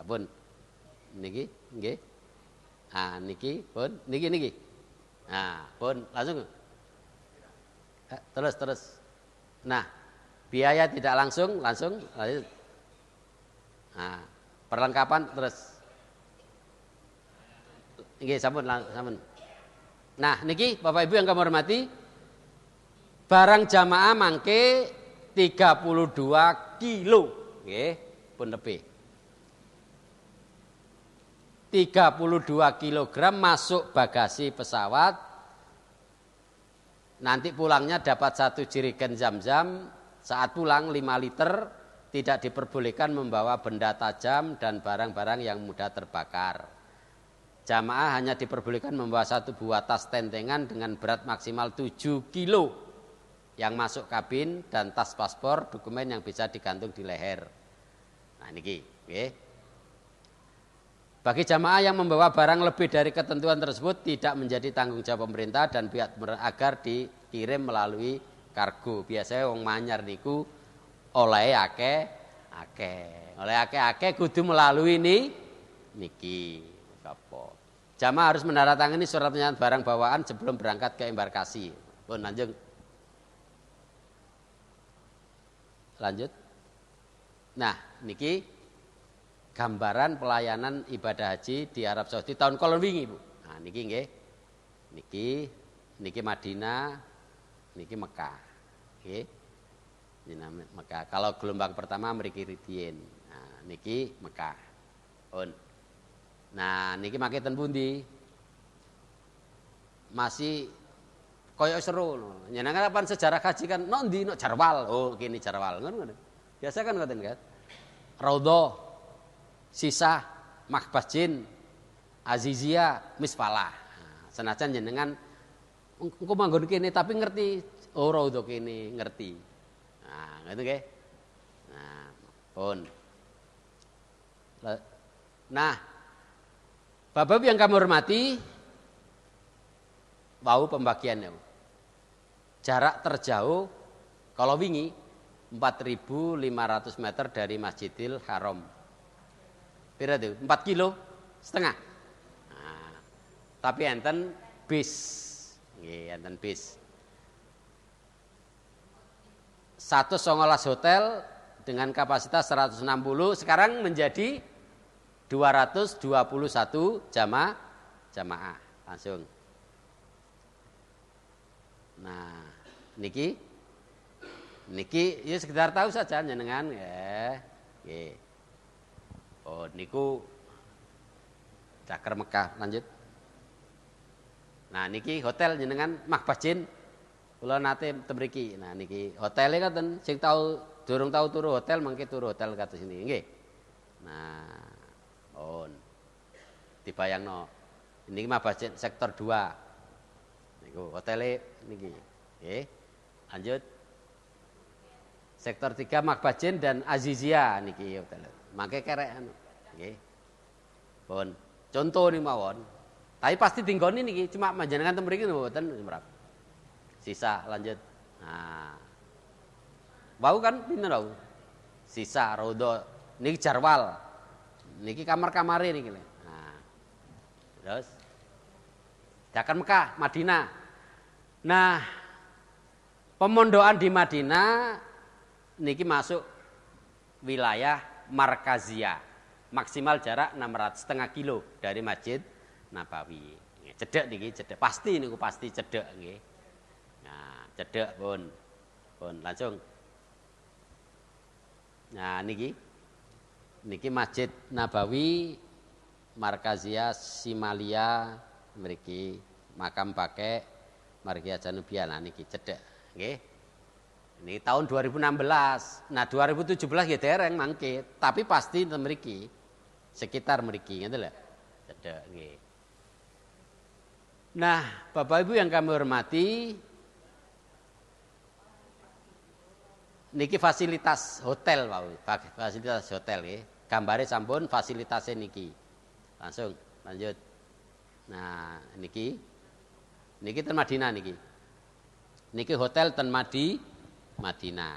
Pun niki nggih. Niki pun niki. Pun langsung. Terus. Nah, biaya tidak langsung. Perlengkapan terus. Nggih, sampun. Nah, niki Bapak Ibu yang kami hormati, barang jamaah mangke 32 kilo, nggih, pun lebih. 32 kilogram masuk bagasi pesawat. Nanti pulangnya dapat 1 jerigen zam-zam. Saat pulang 5 liter, tidak diperbolehkan membawa benda tajam dan barang-barang yang mudah terbakar. Jamaah hanya diperbolehkan membawa 1 buah tas tentengan dengan berat maksimal 7 kilo yang masuk kabin dan tas paspor, dokumen yang bisa digantung di leher. Nah niki, nggih. Bagi jamaah yang membawa barang lebih dari ketentuan tersebut tidak menjadi tanggung jawab pemerintah dan pihak agar dikirim melalui kargo. Biasanya wong manyar niku oleh akeh. Oleh akeh kudu melalui niki. Jamaah harus menandatangani surat penyerahan barang bawaan sebelum berangkat ke embarkasi. Pun lanjut. Nah, niki gambaran pelayanan ibadah haji di Arab Saudi tahun kolon wingi, Bu. Nah, niki nggih. Niki Madinah, niki Mekah. Nggih. Mekah. Kalau gelombang pertama mriki Ridien. Nah, niki Mekah. Pun. Nah, niki make ten pundi? Masih koyo seru. Nyenengan kapan sejarah haji kan nondi no Jarwal. Oh, kini Jarwal ngono. Biasa kan ngoten kan. Raudhah, Sisa, Makbajin, Azizia, Misfalah. Nah, senajan jenengan engko manggon kene tapi ngerti raudhah kene ngerti. Nah, ngoten nggih. Nah, pun. Nah, Bapak yang kami hormati, wau pembagiannya. Jarak terjauh kalau wingi 4.500 meter dari Masjidil Haram. Pira itu? 4 kilo setengah. Nah, tapi enten bis. Nggih, enten bis. 119 hotel dengan kapasitas 160 sekarang menjadi 221 jamaah langsung. Nah, niki ya sekedar tahu saja jenengan ya. Nggih. Oh, niku Cakar Mekah lanjut. Nah, niki hotel jenengan Makbajin. Kula nate temriki. Nah, niki hotele katen sing durung tahu turu hotel mangke turu hotel kados sini nggih. Nah, dibayangno. Ini Makbajin sektor 2. Niku hotele niki. Nggih. Lanjut. Sektor 3 Makbajin dan Azizia niki hotel. Mangke kerek anu. Nggih. Pun contoh nih mawon. Tapi pasti tinggoni niki cuma panjenengan teng mriki mboten semrap. Sisa lanjut. Nah. Wau kan pinten wau? Sisa Raudhah niki Jarwal. Niki kamar-kamare niki. Nah. Terus Dakan Mekah, Madinah. Nah, pemondokan di Madinah niki masuk wilayah Markaziyah. Maksimal jarak 600,5 kilo dari Masjid Nabawi. Cedek niki, cedek pasti niku pasti cedek nggih. Nah, cedek pun langsung. Nah, niki Masjid Nabawi Markaziyah Simalia mriki makam pakai Margia Janubia. Nah niki cedek nggih. Ini tahun 2016. Nah 2017 ya dereng mangke, tapi pasti mriki. Sekitar mriki ngoten lho. Cedek nggih. Nah, Bapak Ibu yang kami hormati, niki fasilitas hotel, Pak. Fasilitas hotel nggih. Gambare sampun fasilitasnya niki. Langsung lanjut. Nah, niki ten Madinah niki. Niki hotel ten Madinah.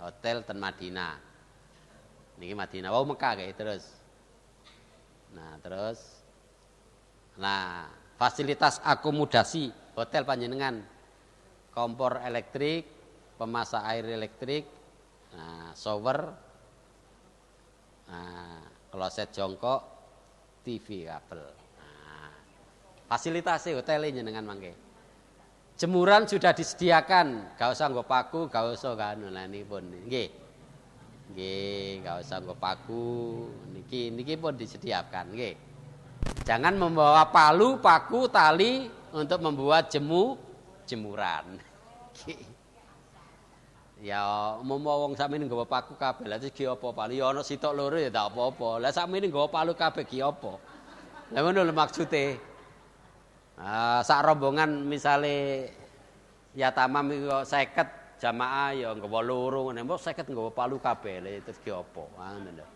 Hotel ten Madinah. Niki Madinah. Wow Mekah kayak terus. Nah, fasilitas akomodasi hotel panjenengan. Kompor elektrik, pemasak air elektrik, shower, kloset jongkok, TV kabel. Fasilitasnya hotel ini jenengan mangke. Jemuran sudah disediakan, gak usah nggo paku, gak usah kan ini pun. Nggih. Nggih, gak usah nggo paku. Niki pun disediakan, nggih. Jangan membawa paku, tali untuk membuat jemuran. Ya mau wong sakmene nggawa paku kabeh. Lah iki apa palu? Ya ana sitok loro ya tak apa-apa. Lah sakmene nggawa palu kabeh ki apa? Lah ngono lho maksude. Sak rombongan misale ya tamam iku 50 jamaah ya nggawa loro ngene. Mbok 50 nggawa palu kabeh. Lah terus ki apa? Ngono lho.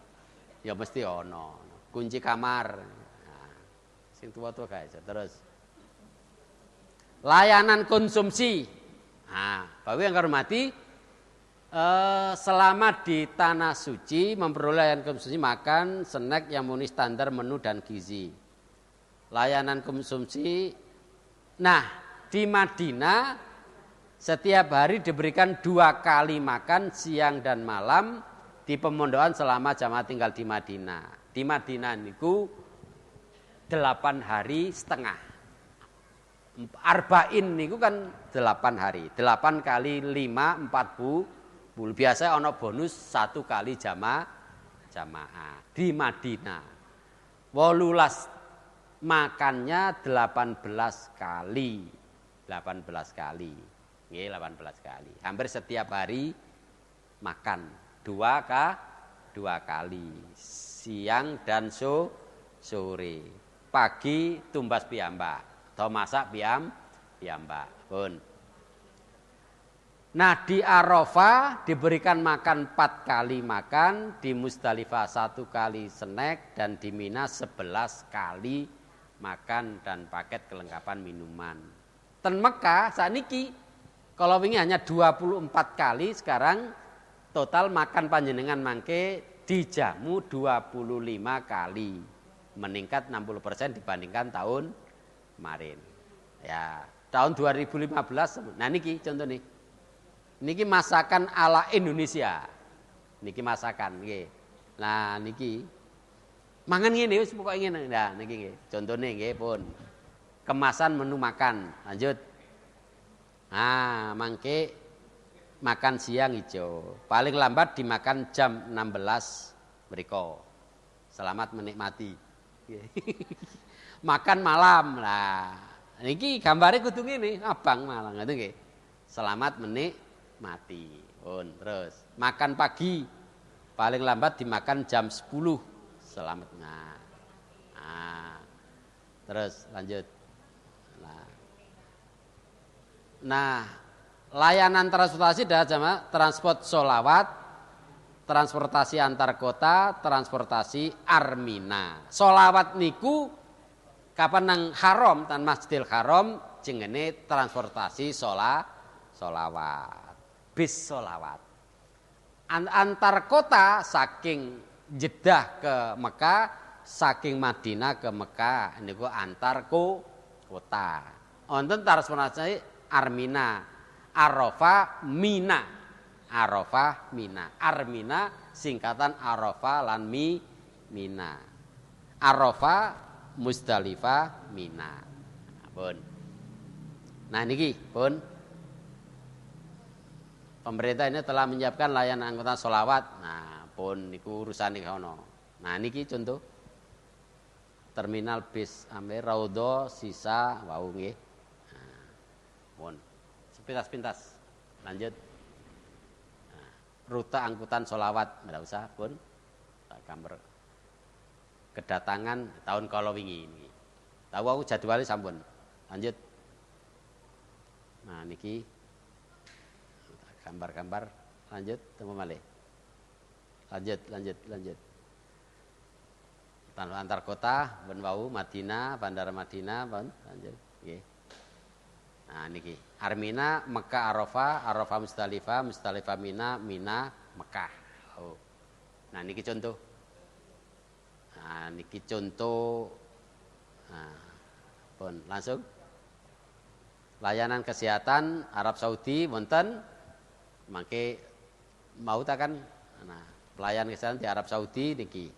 Ya mesti ana. Kunci kamar. Sing tua-tua kae terus. Layanan konsumsi. Bapak yang hormati, selama di tanah suci memperoleh layanan konsumsi makan, snack yang memenuhi standar menu dan gizi. Layanan konsumsi. Nah, di Madinah setiap hari diberikan 2 kali makan siang dan malam di pemondokan selama jamaah tinggal di Madinah. Di Madinah niku 8 hari setengah. Arba'in niku kan 8 hari. 8 kali 5 40. Biasa ana bonus 1 kali jamaah di Madinah. 18 makannya 18 kali. 18 kali. Nggih, 18 kali. Hampir setiap hari makan 2 kali. Siang dan sore. Pagi tumbas piyambak. Atau masak piyambak pun. Nah di Arafah diberikan makan 4 kali makan, di Musdalifah 1 kali snack, dan di Mina 11 kali makan dan paket kelengkapan minuman. Ten Mekah saniki kalau wingi hanya 24 kali, sekarang total makan panjenengan mangke dijamu 25 kali, meningkat 60% dibandingkan tahun kemarin. Ya, tahun 2015. Nah niki contoh nih. Niki masakan ala Indonesia. Niki masakan nggih. Nah niki mangan ngene wis pokoke ngene. Nah niki nggih. Contone nggih pun. Kemasan menu makan. Lanjut. Nah, mangke makan siang hijau. Paling lambat dimakan jam 16 mriko. Selamat menikmati. Makan malam. Nah, niki gambare kudu ngene, abang malang ngoten nggih. Selamat menikmati. Terus makan pagi paling lambat dimakan jam 10. Selamat. Terus lanjut. Nah, layanan transportasi adalah jamaah transport solawat, transportasi antar kota, transportasi armina. Solawat niku kapan nang haram tan Masjidil Haram jenenge transportasi solawat. Bis solawat. Antar kota saking Jeddah ke Mekah, saking Madinah ke Mekah niku antar kota. Wonten transportasi armina, Arafah, Mina. Arafah, Mina. Armina singkatan Arafah lan Mina. Arafah, Musdalifah, Mina. Pun. Nah niki pun pemerintah ini telah menyiapkan layanan angkutan sholawat. Nah pun niku urusan niki ono. Nah niki contoh terminal bis Amir Raudho sisa wau nggih. Nah, pun sepintas-pintas lanjut. Nah, rute angkutan sholawat nggak usah pun gambar kedatangan tahun kalau wingi niki. Tahu aku jadwalnya sampun. Lanjut. Nah niki gambar-gambar lanjut temu malih. Lanjut. Tanpa antar kota ben wau Madinah, Bandara Madinah pun lanjut. Nggih. Nah niki Armina, Mekah, Arafah Musdalifah, Musdalifah Mina, Mina Mekah. Oh. Nah niki contoh. Nah, pun langsung layanan kesehatan Arab Saudi wonten mangke mau kan nah pelayanan kesehatan di Arab Saudi niki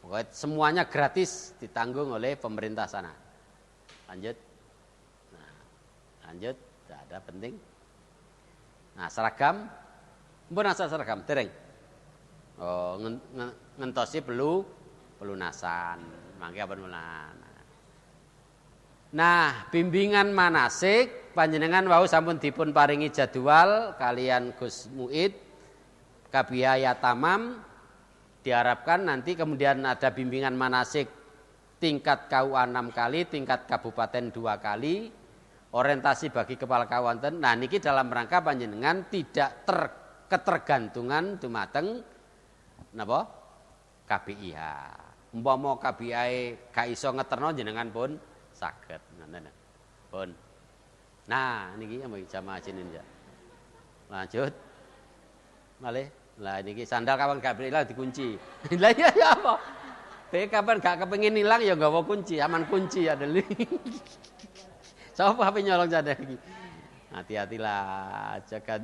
pokoknya semuanya gratis ditanggung oleh pemerintah sana. Lanjut tidak ada penting. Nah seragam pun asal seragam dereng ngentosi pelunasan mangke apa mulan. Nah, bimbingan manasik panjenengan wau sampun dipun paringi jadwal kalian Gus Muid Kabihaya Tamam. Diharapkan nanti kemudian ada bimbingan manasik tingkat KUA 6 kali, tingkat kabupaten 2 kali, orientasi bagi kepala kabupaten. Nah, niki dalam rangka panjenengan tidak ketergantungan dumateng napa? KBIH. Umpama KBIH gak iso ngeterno jenengan pun saged ngoten. Pun. Nah, niki jamaah jinin ya. Lanjut. Malih. Lah niki sandal kapan gak ilang dikunci. Lah ya apa? Kapan gak kepengin ilang ya nggawa kunci, aman kunci ya deli. Sapa HP nyolong sadar iki. Hati-hatilah jaga.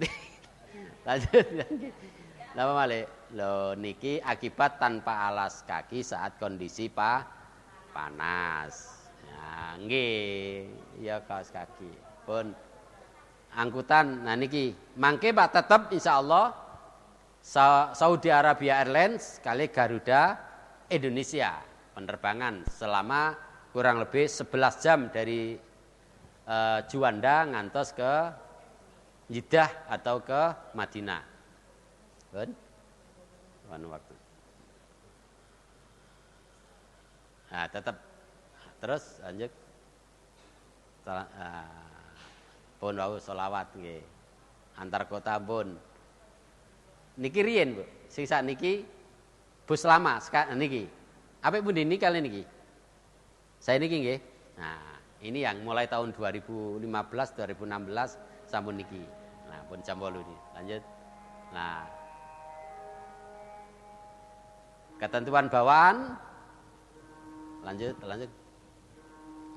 Lanjut. Napa malih? Lho niki akibat tanpa alas kaki saat kondisi panas. Nah, nggih, ya kaos kaki. Pun angkutan. Nah niki mangke Pak tetep insyaallah Saudi Arabia Airlines kali Garuda Indonesia penerbangan selama kurang lebih 11 jam dari Juanda ngantos ke Jeddah atau ke Madinah. Pun waktu. Nah, tetap terus lanjut pun wau sholawat nggih antar kota pun niki riyen Bu sing sak niki bus lama niki apik pundi niki kali niki saya niki nggih nah ini yang mulai tahun 2015 2016 sampun niki nah pun jam 8 niki lanjut nah ketentuan bawaan lanjut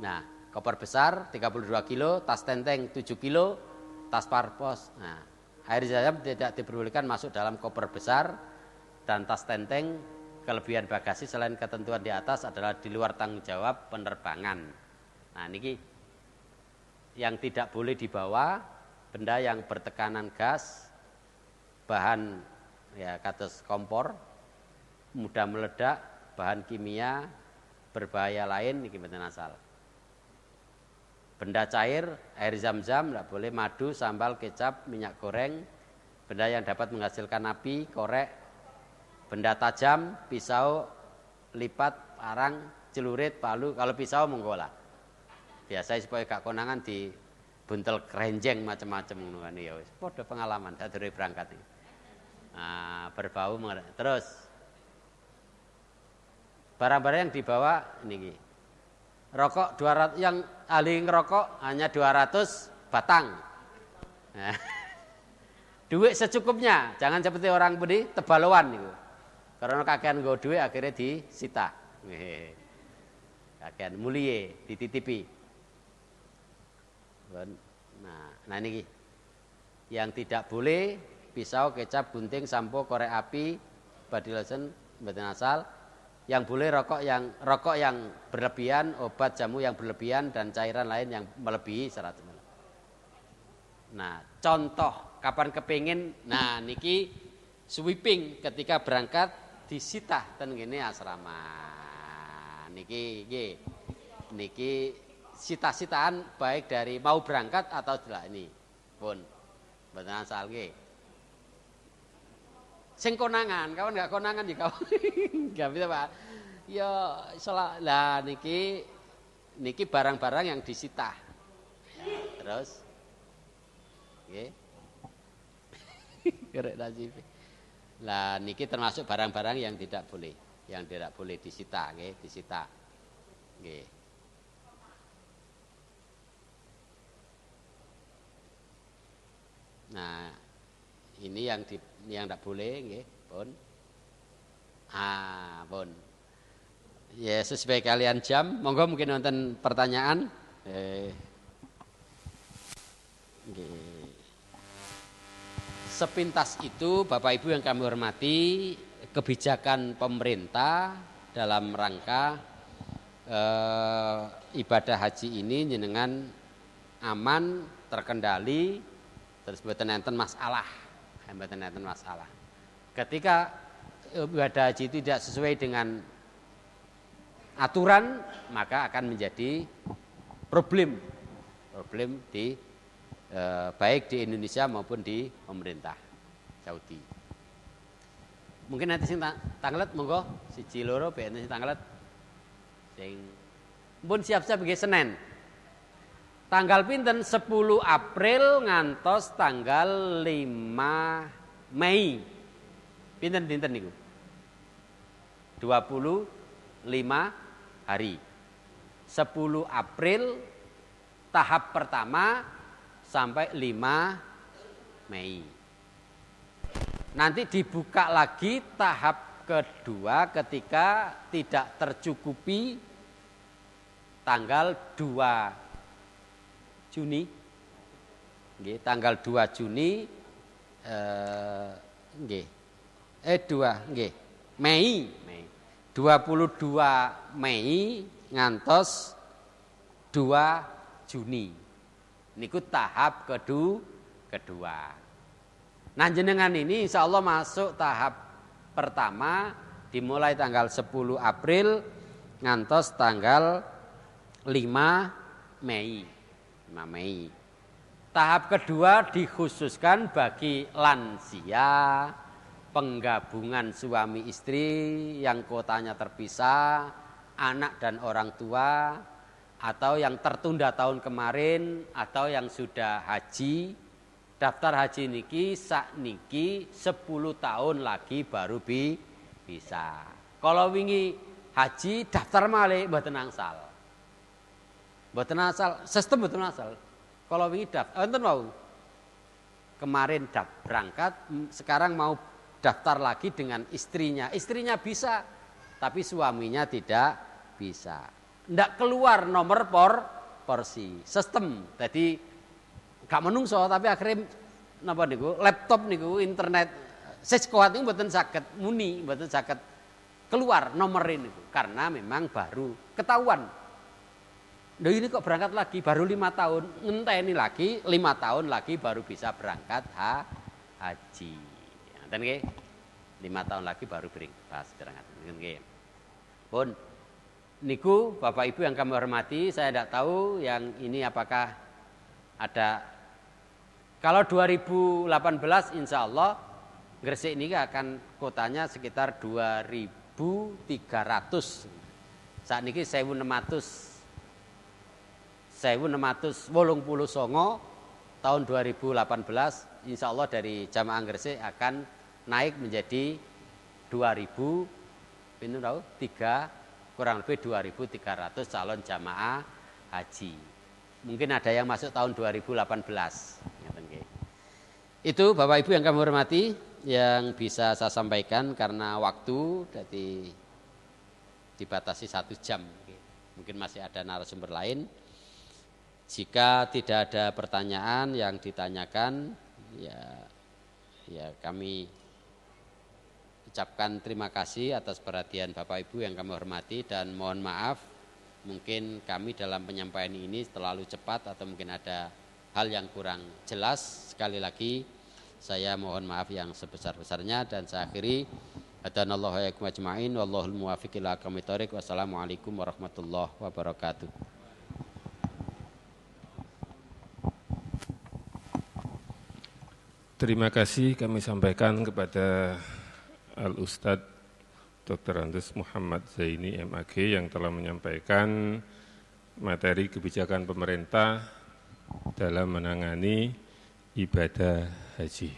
nah, koper besar 32 kilo, tas tenteng 7 kilo, tas parpos. Nah, air zam-zam tidak diperbolehkan masuk dalam koper besar dan tas tenteng. Kelebihan bagasi selain ketentuan di atas adalah di luar tanggung jawab penerbangan. Nah, niki yang tidak boleh dibawa benda yang bertekanan gas, bahan ya kados kompor, mudah meledak, bahan kimia berbahaya lain niki mboten asal. Benda cair, air zam-zam tidak boleh, madu, sambal, kecap, minyak goreng, benda yang dapat menghasilkan api, korek, benda tajam, pisau, lipat, parang, celurit, palu. Kalau pisau monggo lah. Biasa supaya gak konangan di buntel kerenjeng macam-macam ngono kan ya wis padha pengalaman sadurunge berangkat iki. Nah, berbau terus barang-barang yang dibawa niki. Rokok 200 yang ahli ngerokok hanya 200 batang. Nah, duit secukupnya, jangan seperti orang budi tebaloan niku. Karena kakean nggo duit akhirnya disita. Nggih. Kakean mulie dititipi. Nah niki. Yang tidak boleh pisau, kecap, gunting, sampo, korek api, body lotion, mboten asal. Yang boleh rokok yang berlebihan, obat jamu yang berlebihan dan cairan lain yang melebihi 100 ml. Nah, contoh kapan kepingin, nah niki sweeping ketika berangkat disita ten ngene asrama. Niki nggih. Niki sita-sitaan baik dari mau berangkat atau tidak ini. Pun mboten asal nggih. Sing konangan, kawan enggak konangan ya kawan. Enggak bisa, Pak. Ya salah. Lah niki barang-barang yang disita. Ya, terus nggih. Kerek nasib. Lah niki termasuk barang-barang yang tidak boleh disita nggih, disita. Nggih. Nah, ini yang tidak boleh nggih, pun. Pun. Ya sesuai kalian jam, monggo mungkin wonten pertanyaan. Nggih. Sepintas itu Bapak Ibu yang kami hormati, kebijakan pemerintah dalam rangka ibadah haji ini jenengan aman, terkendali, terus mboten enten masalah. Ketika ibadah haji tidak sesuai dengan aturan, maka akan menjadi problem di baik di Indonesia maupun di pemerintah Saudi. Mungkin nanti sing tanglet monggo siji loro ben sing tanglet sing pun siap-siap nggih Senin. Tanggal pinten 10 April ngantos tanggal 5 Mei. Pinten niku? 25 hari. 10 April tahap pertama sampai 5 Mei. Nanti dibuka lagi tahap kedua ketika tidak tercukupi tanggal 2 Juni. Nggih, tanggal 2 Juni nggih. 2 nggih. Mei. 22 Mei ngantos 2 Juni. Niku tahap kedua. Nah jenengan ini insya Allah masuk tahap pertama dimulai tanggal 10 April ngantos tanggal 5 Mei. Tahap kedua dikhususkan bagi lansia, penggabungan suami istri yang kotanya terpisah, anak dan orang tua, atau yang tertunda tahun kemarin, atau yang sudah haji. Daftar haji niki sakniki 10 tahun lagi baru bisa. Kalau wingi haji daftar malih mboten angsal. Sistem mboten angsal. Kalau wingi daftar enten mau. Kemarin berangkat, sekarang mau daftar lagi dengan istrinya. Istrinya bisa, tapi suaminya tidak bisa. Ndak keluar nomor porsi. Sistem. Jadi gak menungso tapi akhirnya napa niku laptop niku internet sekuat niku mboten saged muni, mboten saged keluar nomor ini karena memang baru ketahuan. Loh ini kok berangkat lagi baru 5 tahun, ngenteni lagi 5 tahun lagi baru bisa berangkat haji. Ngoten nggih. 5 tahun lagi baru berangkat. Nggih. Pun niku Bapak Ibu yang kami hormati, saya tidak tahu yang ini apakah ada. Kalau 2018 insya Allah Gresik ini akan kotanya sekitar 2.300. Saat ini 1.600 tahun 2018 insya Allah dari Jamaah Gresik akan naik menjadi 2.000 ini tahu 3 kurang lebih 2.300 calon jamaah haji. Mungkin ada yang masuk tahun 2018. Itu Bapak Ibu yang kami hormati yang bisa saya sampaikan karena waktu jadi dibatasi 1 jam. Mungkin masih ada narasumber lain. Jika tidak ada pertanyaan yang ditanyakan, ya kami ucapkan terima kasih atas perhatian Bapak Ibu yang kami hormati dan mohon maaf mungkin kami dalam penyampaian ini terlalu cepat atau mungkin ada hal yang kurang jelas. Sekali lagi saya mohon maaf yang sebesar-besarnya dan saya akhiri hadanallahu wa iyyakum ajmain wallahul muwaffiq ila aqwamit thoriq. Wassalamualaikum warahmatullahi wabarakatuh. Terima kasih kami sampaikan kepada Al-Ustadz Dr. Andes Muhammad Zaini MAG yang telah menyampaikan materi kebijakan pemerintah dalam menangani ibadah haji.